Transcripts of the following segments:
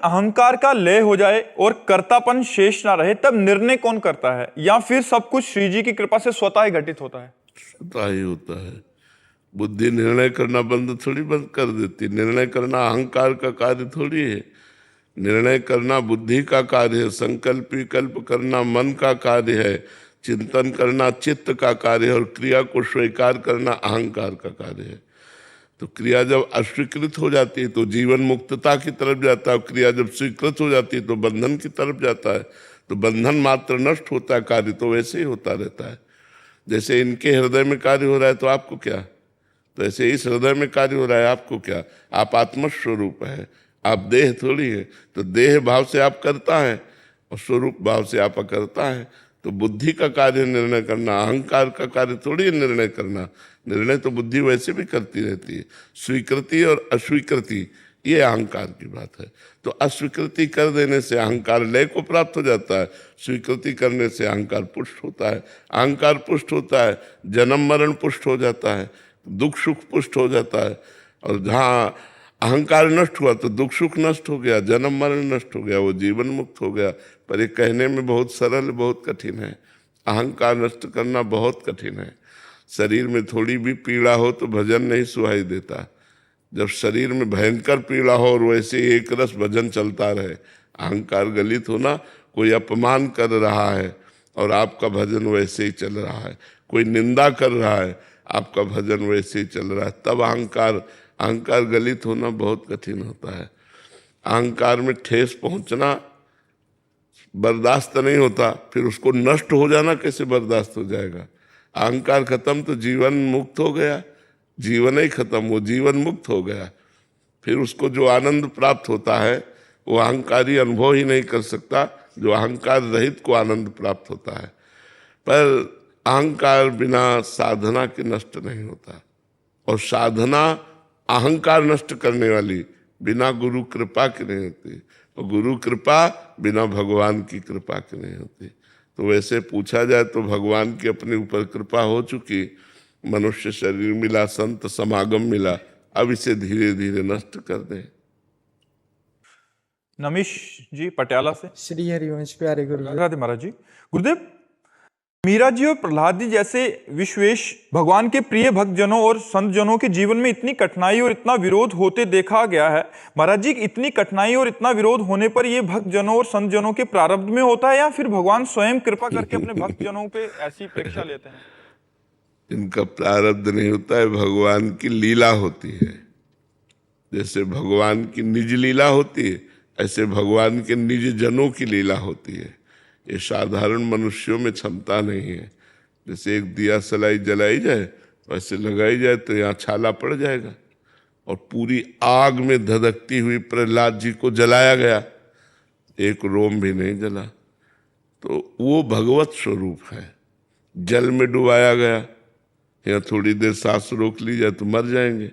अहंकार का लय हो जाए और कर्तापन शेष ना रहे, तब निर्णय कौन करता है, या फिर सब कुछ श्री जी की कृपा से स्वतः ही घटित होता है? स्वतः ही होता है। बुद्धि निर्णय करना बंद कर देती। निर्णय करना अहंकार का कार्य थोड़ी है। निर्णय करना बुद्धि का कार्य है। संकल्प विकल्प करना मन का कार्य है। चिंतन करना चित्त का कार्य है। और क्रिया को स्वीकार करना अहंकार का कार्य है। तो क्रिया जब अस्वीकृत हो जाती है तो जीवन मुक्तता की तरफ जाता है। क्रिया जब स्वीकृत हो जाती है तो बंधन की तरफ जाता है। तो बंधन मात्र नष्ट होता है, कार्य तो वैसे ही होता रहता है। जैसे इनके हृदय में कार्य हो रहा है तो आपको क्या, तो ऐसे इस हृदय में कार्य हो रहा है, आपको क्या? आप आत्मस्वरूप है, आप देह थोड़ी है। तो देह भाव से आप करता है और स्वरूप भाव से आप करता है। तो बुद्धि का कार्य निर्णय करना, अहंकार का कार्य थोड़ी है निर्णय करना। निर्णय तो बुद्धि वैसे भी करती रहती है। स्वीकृति और अस्वीकृति ये अहंकार की बात है। तो अस्वीकृति कर देने से अहंकार लय को प्राप्त हो जाता है। स्वीकृति करने से अहंकार पुष्ट होता है। अहंकार पुष्ट होता है, जन्म मरण पुष्ट हो जाता है, दुख सुख पुष्ट हो जाता है। और जहाँ अहंकार नष्ट हुआ तो दुख सुख नष्ट हो गया, जन्म मरण नष्ट हो गया, वो जीवन मुक्त हो गया। पर ये कहने में बहुत सरल, बहुत कठिन है। अहंकार नष्ट करना बहुत कठिन है। शरीर में थोड़ी भी पीड़ा हो तो भजन नहीं सुहाई देता। जब शरीर में भयंकर पीड़ा हो और वैसे एक रस भजन चलता रहे, अहंकार गलित होना, कोई अपमान कर रहा है और आपका भजन वैसे ही चल रहा है, कोई निंदा कर रहा है, आपका भजन वैसे ही चल रहा है, तब अहंकार गलित होना बहुत कठिन होता है। अहंकार में ठेस पहुंचना बर्दाश्त नहीं होता, फिर उसको नष्ट हो जाना कैसे बर्दाश्त हो जाएगा? अहंकार खत्म तो जीवन मुक्त हो गया, जीवन ही खत्म, वो जीवन मुक्त हो गया। फिर उसको जो आनंद प्राप्त होता है वो अहंकारी अनुभव ही नहीं कर सकता, जो अहंकार रहित को आनंद प्राप्त होता है। पर अहंकार बिना साधना के नष्ट नहीं होता, और साधना अहंकार नष्ट करने वाली बिना गुरु कृपा की नहीं होती, और गुरु कृपा बिना भगवान की कृपा की नहीं होती। तो वैसे पूछा जाए तो भगवान की अपने ऊपर कृपा हो चुकी, मनुष्य शरीर मिला, संत समागम मिला, अब इसे धीरे धीरे नष्ट कर दे। नमिश जी पटियाला से। श्री हरिवंश प्यारे गुरु जी। राधे महाराज जी। गुरुदेव, मीरा जी और प्रहलाद जी जैसे विश्वेश भगवान के प्रिय भक्तजनों और संतजनों के जीवन में इतनी कठिनाई और इतना विरोध होते देखा गया है। महाराज जी, इतनी कठिनाई और इतना विरोध होने पर ये भक्तजनों और संतजनों के प्रारब्ध में होता है, या फिर भगवान स्वयं कृपा करके अपने भक्तजनों पे ऐसी परीक्षा लेते हैं? इनका प्रारब्ध नहीं होता है, भगवान की लीला होती है। जैसे भगवान की निज लीला होती है, ऐसे भगवान के निज जनों की लीला होती है। ये साधारण मनुष्यों में क्षमता नहीं है। जैसे एक दिया सलाई जलाई जाए, वैसे लगाई जाए तो यहाँ छाला पड़ जाएगा। और पूरी आग में धधकती हुई प्रहलाद जी को जलाया गया, एक रोम भी नहीं जला। तो वो भगवत स्वरूप है। जल में डुबाया गया, यहाँ थोड़ी देर सांस रोक ली जाए तो मर जाएंगे,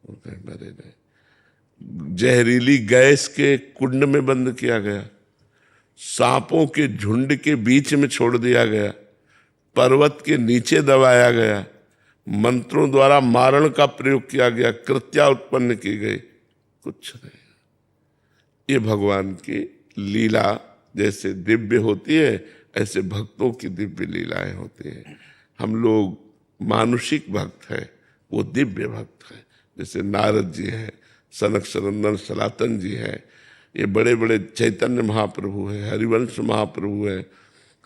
मरे नहीं। जहरीली गैस के कुंड में बंद किया गया, सांपों के झुंड के बीच में छोड़ दिया गया, पर्वत के नीचे दबाया गया, मंत्रों द्वारा मारण का प्रयोग किया गया, कृत्या उत्पन्न की गई, कुछ नहीं। ये भगवान की लीला जैसे दिव्य होती है, ऐसे भक्तों की दिव्य लीलाएं होती हैं। हम लोग मानुषिक भक्त हैं, वो दिव्य भक्त हैं। जैसे नारद जी हैं, सनक सनंदन सनातन जी हैं, ये बड़े बड़े चैतन्य महाप्रभु हैं, हरिवंश महाप्रभु हैं,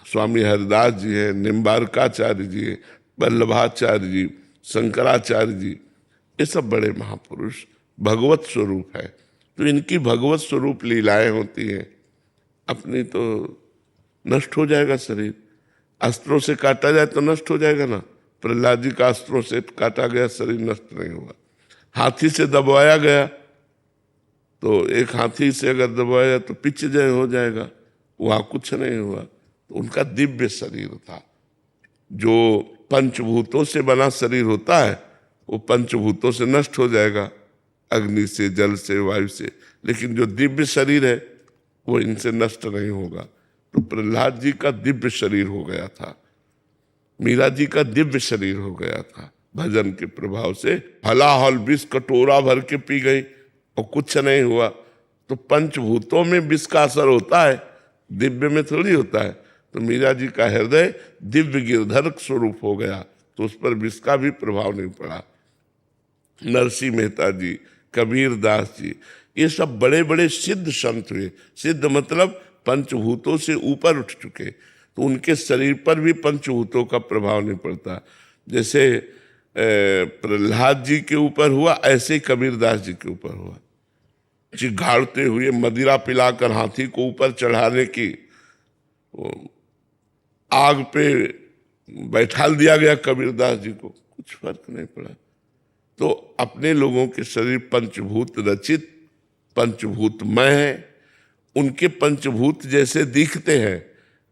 स्वामी हरिदास जी हैं, निम्बारकाचार्य जी हैं, वल्लभाचार्य जी, शंकराचार्य जी, ये सब बड़े महापुरुष भगवत स्वरूप है। तो इनकी भगवत स्वरूप लीलाएं होती हैं। अपनी तो नष्ट हो जाएगा शरीर, अस्त्रों से काटा जाए तो नष्ट हो जाएगा ना। प्रहलाद जी का अस्त्रों से काटा गया शरीर नष्ट नहीं हुआ। हाथी से दबाया गया तो एक हाथी से अगर दबाया तो पिच जय हो जाएगा, वहां कुछ नहीं हुआ। तो उनका दिव्य शरीर था। जो पंचभूतों से बना शरीर होता है वो पंचभूतों से नष्ट हो जाएगा, अग्नि से, जल से, वायु से, लेकिन जो दिव्य शरीर है वो इनसे नष्ट नहीं होगा। तो प्रहलाद जी का दिव्य शरीर हो गया था, मीरा जी का दिव्य शरीर हो गया था। भजन के प्रभाव से हलाहल विष कटोरा भर के पी गई और कुछ नहीं हुआ। तो पंचभूतों में विष का असर होता है, दिव्य में थोड़ी होता है। तो मीरा जी का हृदय दिव्य गिरधर स्वरूप हो गया, तो उस पर विष का भी प्रभाव नहीं पड़ा। नरसिंह मेहता जी, कबीर दास जी, ये सब बड़े बड़े सिद्ध संत हुए। सिद्ध मतलब पंचभूतों से ऊपर उठ चुके, तो उनके शरीर पर भी पंचभूतों का प्रभाव नहीं पड़ता। जैसे प्रहलाद जी के ऊपर हुआ, ऐसे ही कबीरदास जी के ऊपर हुआ। चिघाड़ते हुए मदिरा पिलाकर हाथी को ऊपर चढ़ाने की आग पे बैठाल दिया गया कबीरदास जी को, कुछ फर्क नहीं पड़ा। तो अपने लोगों के शरीर पंचभूत रचित, पंचभूतमय है, उनके पंचभूत जैसे दिखते हैं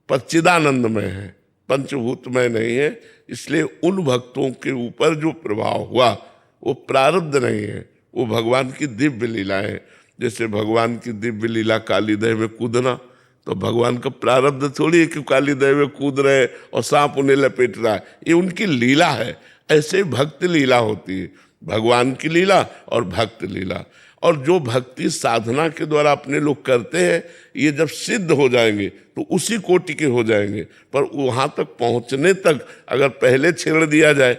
पर चिदानंदमय है, पंचभूतमय नहीं है। इसलिए उन भक्तों के ऊपर जो प्रभाव हुआ वो प्रारब्ध नहीं है, वो भगवान की दिव्य लीला है। जैसे भगवान की दिव्य लीला काली दह में कूदना, तो भगवान का प्रारब्ध थोड़ी है कि काली दह में कूद रहे और सांप उन्हें लपेट रहा है, ये उनकी लीला है। ऐसे भक्त लीला होती है, भगवान की लीला और भक्त लीला। और जो भक्ति साधना के द्वारा अपने लोग करते हैं, ये जब सिद्ध हो जाएंगे तो उसी कोटि के हो जाएंगे। पर वहाँ तक पहुँचने तक अगर पहले छेड़ दिया जाए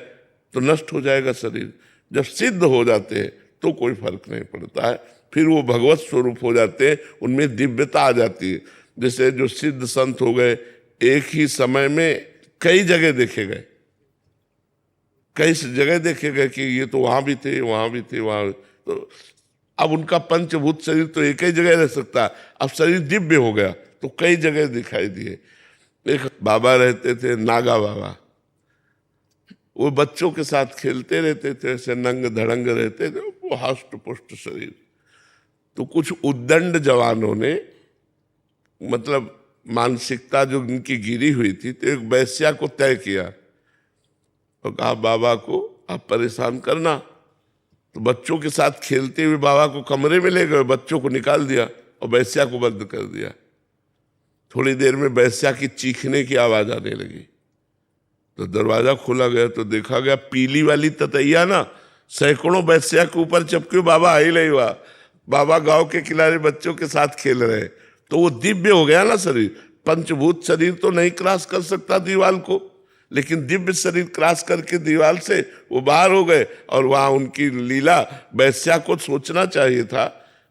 तो नष्ट हो जाएगा शरीर। जब सिद्ध हो जाते हैं तो कोई फर्क नहीं पड़ता है, फिर वो भगवत स्वरूप हो जाते हैं, उनमें दिव्यता आ जाती है। जैसे जो सिद्ध संत हो गए, एक ही समय में कई जगह देखे गए, कई जगह देखे गए कि ये तो वहाँ भी थे, वहाँ भी थे, वहाँ। तो अब उनका पंचभूत शरीर तो एक ही जगह रह सकता है, अब शरीर दिव्य हो गया तो कई जगह दिखाई दिए। एक बाबा रहते थे, नागा बाबा, वो बच्चों के साथ खेलते रहते थे, ऐसे नंग धड़ंग रहते थे, वो हष्ट पुष्ट शरीर। तो कुछ उद्दंड जवानों ने, मतलब मानसिकता जो उनकी गिरी हुई थी, तो एक वैश्या को तय किया और कहा बाबा को आप परेशान करना। तो बच्चों के साथ खेलते हुए बाबा को कमरे में ले गए, बच्चों को निकाल दिया और वैश्या को बंद कर दिया। थोड़ी देर में वैश्या की चीखने की आवाज आने लगी, तो दरवाजा खोला गया तो देखा गया पीली वाली ततैया ना सैकड़ों वैश्या के ऊपर चपके, बाबा आ ही नहीं हुआ। बाबा गांव के किनारे बच्चों के साथ खेल रहे, तो वो दिव्य हो गया ना शरीर। पंचभूत शरीर तो नहीं क्रॉस कर सकता दीवाल को, लेकिन दिव्य शरीर क्रॉस करके दीवार से वो बाहर हो गए। और वहां उनकी लीला, वैश्या को सोचना चाहिए था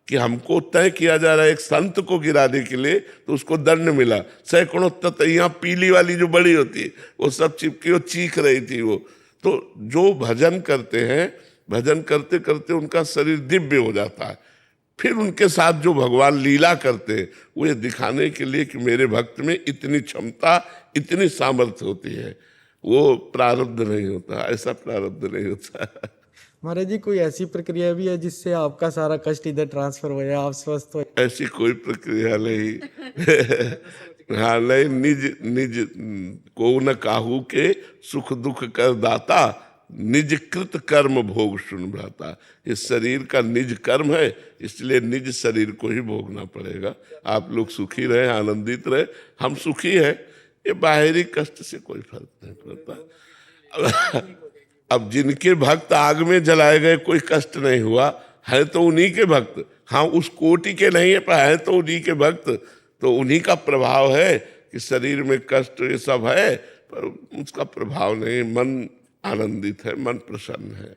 कि हमको तय किया जा रहा है एक संत को गिराने के लिए, तो उसको दंड मिला। सैकड़ों ततैया पीली वाली जो बड़ी होती है, वो सब चिपकी और चीख रही थी वो। तो जो भजन करते हैं, भजन करते करते उनका शरीर दिव्य हो जाता है। फिर उनके साथ जो भगवान लीला करते हैं, वो ये दिखाने के लिए कि मेरे भक्त में इतनी क्षमता, इतनी सामर्थ्य होती है। वो प्रारब्ध नहीं होता, ऐसा प्रारब्ध नहीं होता। महाराज जी, कोई ऐसी प्रक्रिया भी है जिससे आपका सारा कष्ट इधर ट्रांसफर हो जाए, आप स्वस्थ हो? ऐसी कोई प्रक्रिया नहीं। हाँ नहीं, निज निज को न काहू के सुख दुख कर दाता, निज कृत कर्म भोग सुन भ्राता। इस शरीर का निज कर्म है, इसलिए निज शरीर को ही भोगना पड़ेगा। आप लोग सुखी रहे, आनंदित रहे, हम सुखी हैं, ये बाहरी कष्ट से कोई फर्क नहीं पड़ता। अब जिनके भक्त आग में जलाए गए कोई कष्ट नहीं हुआ, है तो उन्हीं के भक्त। हाँ, उस कोटि के नहीं है, पर है तो उन्हीं के भक्त, तो उन्हीं का प्रभाव है कि शरीर में कष्ट ये सब है, पर उसका प्रभाव नहीं। मन आनंदित है, मन प्रसन्न है।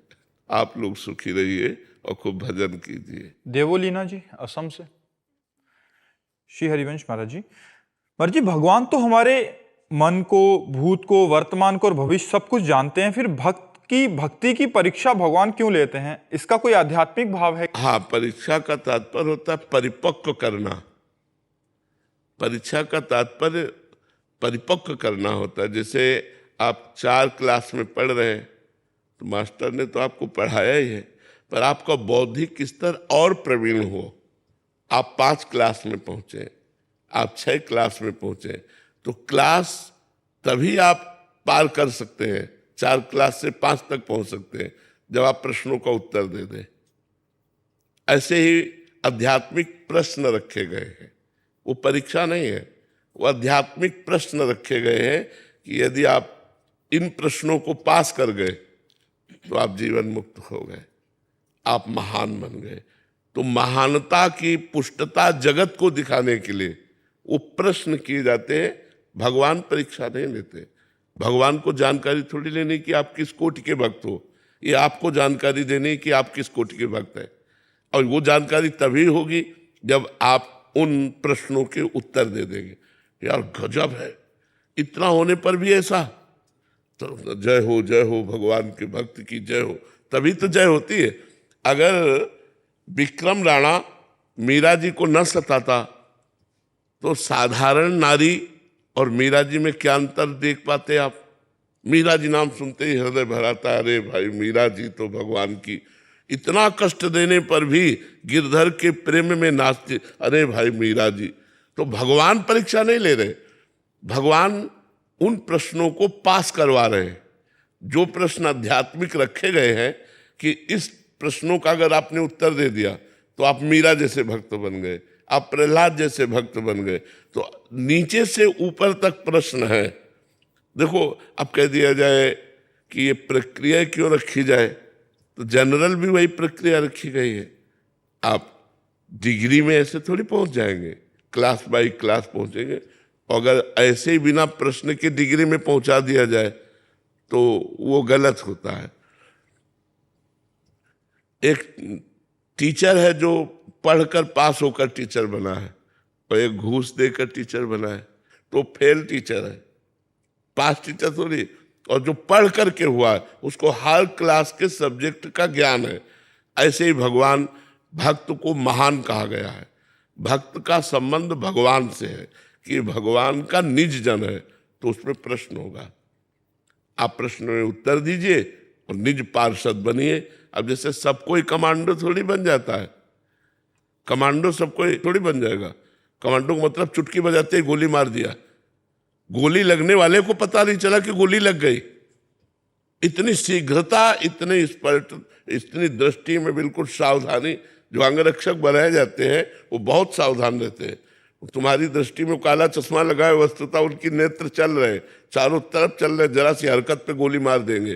आप लोग सुखी रहिए और खूब भजन कीजिए। देवोलीना जी असम से। श्री हरिवंश महाराज जी, महाराज जी, भगवान तो हमारे मन को, भूत को, वर्तमान को और भविष्य सब कुछ जानते हैं, फिर भक्ति की परीक्षा भगवान क्यों लेते हैं? इसका कोई आध्यात्मिक भाव है? हाँ, परीक्षा का तात्पर्य होता है परिपक्व करना। परीक्षा का तात्पर्य परिपक्व करना होता है। जैसे आप 4 क्लास में पढ़ रहे हैं, तो मास्टर ने तो आपको पढ़ाया ही है, पर आपका बौद्धिक स्तर और प्रवीण हो। आप 5 क्लास में पहुंचे, आप 6 क्लास में पहुंचे, तो क्लास तभी आप पार कर सकते हैं, 4 क्लास से 5 तक पहुंच सकते हैं, जब आप प्रश्नों का उत्तर दे दें। ऐसे ही आध्यात्मिक प्रश्न रखे गए हैं, वो परीक्षा नहीं है, वो आध्यात्मिक प्रश्न रखे गए हैं कि यदि आप इन प्रश्नों को पास कर गए तो आप जीवन मुक्त हो गए, आप महान बन गए। तो महानता की पुष्टता जगत को दिखाने के लिए वो प्रश्न किए जाते हैं। भगवान परीक्षा नहीं लेते। भगवान को जानकारी थोड़ी लेनी कि आप किस कोटि के भक्त हो, ये आपको जानकारी देनी कि आप किस कोटि के भक्त हैं। और वो जानकारी तभी होगी जब आप उन प्रश्नों के उत्तर दे देंगे। यार गजब है, इतना होने पर भी ऐसा, तो जय हो भगवान के भक्त की जय हो, तभी तो जय होती है। अगर विक्रम राणा मीरा जी को न सताता तो साधारण नारी और मीरा जी में क्या अंतर देख पाते आप? मीरा जी नाम सुनते ही हृदय भराता, अरे भाई मीरा जी तो भगवान की, इतना कष्ट देने पर भी गिरधर के प्रेम में नाचते, अरे भाई मीरा जी। तो भगवान परीक्षा नहीं ले रहे, भगवान उन प्रश्नों को पास करवा रहे हैं। जो प्रश्न आध्यात्मिक रखे गए हैं कि इस प्रश्नों का अगर आपने उत्तर दे दिया तो आप मीरा जैसे भक्त बन गए, आप प्रहलाद जैसे भक्त बन गए। तो नीचे से ऊपर तक प्रश्न है। देखो, अब कह दिया जाए कि ये प्रक्रिया क्यों रखी जाए, तो जनरल भी वही प्रक्रिया रखी गई है। आप डिग्री में ऐसे थोड़ी पहुंच जाएंगे, क्लास बाय क्लास पहुंचेंगे। अगर ऐसे ही बिना प्रश्न के डिग्री में पहुंचा दिया जाए तो वो गलत होता है। एक टीचर है जो पढ़कर पास होकर टीचर बना है, और एक घूस देकर टीचर बना है, तो फेल टीचर है, पास टीचर थोड़ी। और जो पढ़ करके हुआ है उसको हर क्लास के सब्जेक्ट का ज्ञान है। ऐसे ही भगवान, भक्त को महान कहा गया है। भक्त का संबंध भगवान से है कि भगवान का निज जन है, तो उसमें प्रश्न होगा। आप प्रश्न में उत्तर दीजिए और निज पार्षद बनिए। अब जैसे सब कोई कमांडो थोड़ी बन जाता है, कमांडो सब कोई थोड़ी बन जाएगा। कमांडो का मतलब चुटकी बजाते ही गोली मार दिया, गोली लगने वाले को पता नहीं चला कि गोली लग गई। इतनी शीघ्रता, इतने स्पष्ट, इतनी दृष्टि में बिल्कुल सावधानी। जो अंगरक्षक बनाए जाते हैं वो बहुत सावधान रहते हैं। तुम्हारी दृष्टि में काला चश्मा लगाए, वस्तुतः उनकी नेत्र चल रहे, चारों तरफ चल रहे, जरा सी हरकत पे गोली मार देंगे।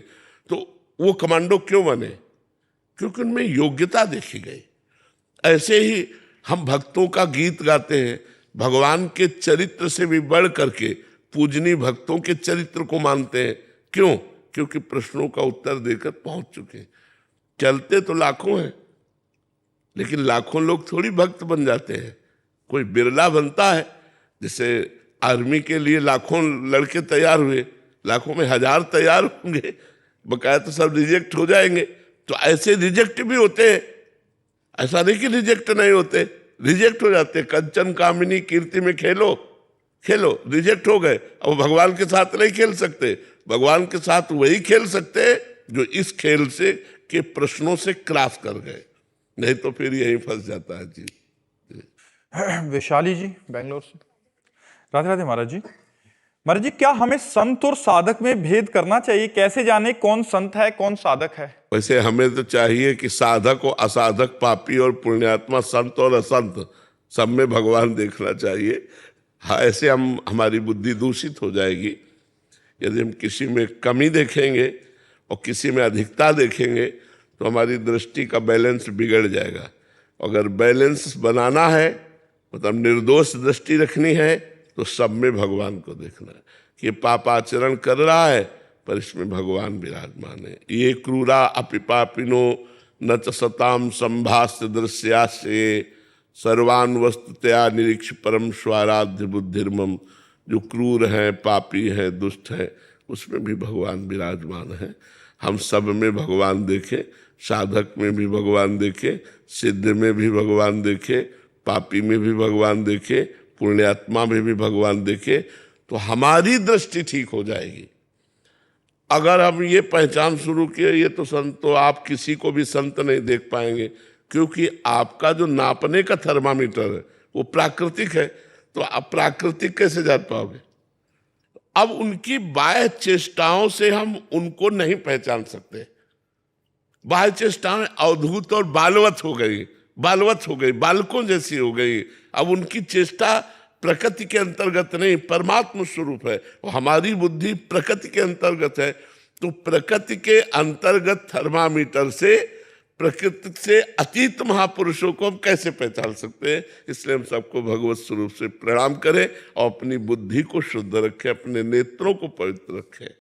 तो वो कमांडो क्यों बने? क्योंकि उनमें योग्यता देखी गई। ऐसे ही हम भक्तों का गीत गाते हैं, भगवान के चरित्र से भी बढ़ करके पूजनीय भक्तों के चरित्र को मानते हैं। क्यों? क्योंकि प्रश्नों का उत्तर देकर पहुंच चुके। चलते तो लाखों हैं, लेकिन लाखों लोग थोड़ी भक्त बन जाते हैं, कोई बिरला बनता है। जैसे आर्मी के लिए लाखों लड़के तैयार हुए, लाखों में 1000 तैयार होंगे, बकाया तो सब रिजेक्ट हो जाएंगे। तो ऐसे रिजेक्ट भी होते हैं, ऐसा नहीं कि रिजेक्ट नहीं होते, रिजेक्ट हो जाते। कंचन कामिनी कीर्ति में खेलो, रिजेक्ट हो गए। अब भगवान के साथ नहीं खेल सकते, भगवान के साथ वही खेल सकते हैं जो इस खेल से के प्रश्नों से क्रॉस कर गए, नहीं तो फिर यही फंस जाता है। जी वैशाली जी बेंगलोर से, राधे राधे महाराज जी। महाराज जी, क्या हमें संत और साधक में भेद करना चाहिए? कैसे जाने कौन संत है कौन साधक है? वैसे हमें तो चाहिए कि साधक और असाधक, पापी और पुण्यात्मा, संत और असंत, सब में भगवान देखना चाहिए। हाँ, ऐसे हमारी बुद्धि दूषित हो जाएगी। यदि हम किसी में कमी देखेंगे और किसी में अधिकता देखेंगे तो हमारी दृष्टि का बैलेंस बिगड़ जाएगा। अगर बैलेंस बनाना है, मतलब निर्दोष दृष्टि रखनी है, तो सब में भगवान को देखना है कि ये पाप आचरण कर रहा है पर इसमें भगवान विराजमान है। ये क्रूरा अपिपापिनो न च सताम संभास्य दृश्यास्य सर्वान वस्तुतया निरीक्ष परम स्वाराध्य बुद्धिर्मम। जो क्रूर हैं, पापी हैं, दुष्ट हैं, उसमें भी भगवान विराजमान है। हम सब में भगवान देखें, साधक में भी भगवान देखें, सिद्ध में भी भगवान देखें, पापी में भी भगवान देखें, पुण्यात्मा में भी भगवान देखें, तो हमारी दृष्टि ठीक हो जाएगी। अगर हम ये पहचान शुरू किए ये तो संत, तो आप किसी को भी संत नहीं देख पाएंगे, क्योंकि आपका जो नापने का थर्मामीटर है वो प्राकृतिक है। तो आप प्राकृतिक कैसे जान पाओगे? अब उनकी बाह्य चेष्टाओं से हम उनको नहीं पहचान सकते। बाह्य चेष्टाएं अवधूत और बालवत हो गई, बालकों जैसी हो गई। अब उनकी चेष्टा प्रकृति के अंतर्गत नहीं, परमात्मा स्वरूप है, और हमारी बुद्धि प्रकृति के अंतर्गत है। तो प्रकृति के अंतर्गत थर्मामीटर से प्रकृति से अतीत महापुरुषों को हम कैसे पहचान सकते हैं? इसलिए हम सबको भगवत स्वरूप से प्रणाम करें और अपनी बुद्धि को शुद्ध रखें, अपने नेत्रों को पवित्र रखें।